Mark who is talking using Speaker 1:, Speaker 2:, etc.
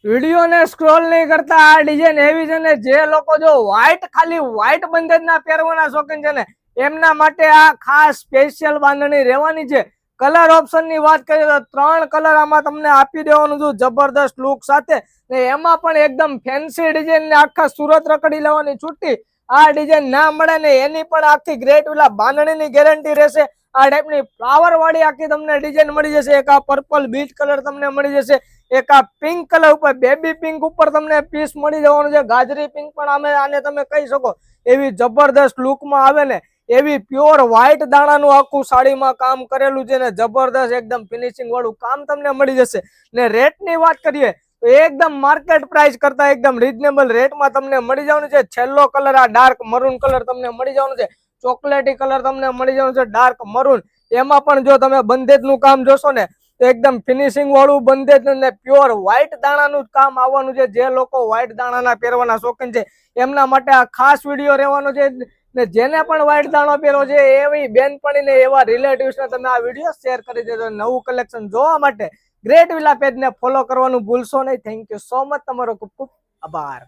Speaker 1: Video ને scroll નહીં કરતા આ ડિઝાઇન એવી છે ને જે લોકો જો ખાલી વ્હાઈટ બંધેજ ના પહેરવાના શોખીન છે ને એમના માટે આ ખાસ સ્પેશિયલ બાંધણી રહેવાની છે। કલર ઓપ્શન ની વાત કરીએ તો 3 કલર આમાં તમને આપી દેવાનું છું જબરદસ્ત લુક સાથે ને એમાં પણ એકદમ ફેન્સી ડિઝાઇન ને આખા સુરત રખડી લેવાની છૂટી। આ ડિઝાઇન ના મળે ને એની પણ આખી ગ્રેટ વિલા બાંધણીની ગેરંટી રહેશે। આ ટાઈપની ફ્લાવર વાળી આખી તમને ડિઝાઇન મળી જશે। એક આ પર્પલ બીચ કલર તમને મળી જશે, એક આ પિંક કલર ઉપર બેબી પિંક ઉપર તમને પીસ મળી જવાનું છે। ગાજરી પિંક પણ આને તમે કહી શકો એવી જબરદસ્ત લુકમાં આવે ને એવી પ્યોર વ્હાઈટ દાણાનું આખું સાડીમાં કામ કરેલું છે ને જબરદસ્ત એકદમ ફિનિશિંગ વાળું કામ તમને મળી જશે। ને રેટની વાત કરીએ તો એકદમ માર્કેટ પ્રાઇસ કરતા એકદમ રીઝનેબલ રેટમાં તમને મળી જવાનું છે। છેલ્લો કલર આ ડાર્ક મરૂન કલર તમને મળી જવાનું છે, ચોકલેટી કલર તમને મળી જવાનું છે ડાર્ક મરૂન। એમાં પણ જો તમે બંધેજનું કામ જોશો ને તો એકદમ ફિનિશિંગ વાળું બંધેજ ને પ્યોર વ્હાઈટ દાણાનું કામ આવવાનું છે। જે લોકો વ્હાઈટ દાણાના પહેરવાના શોખીન છે એમના માટે આ ખાસ વિડીયો રહેવાનો છે ને જેને પણ વ્હાઈટ દાણો પહેરવો છે એવી બેનપણી ને એવા રિલેટિવ્સ ને તમે આ વિડીયો શેર કરી દેજો। નવું કલેક્શન જોવા માટે ગ્રેટ વિલા પેજ ને ફોલો કરવાનું ભૂલશો નહીં। થેન્ક યુ સો મચ, તમારો ખૂબ ખૂબ આભાર।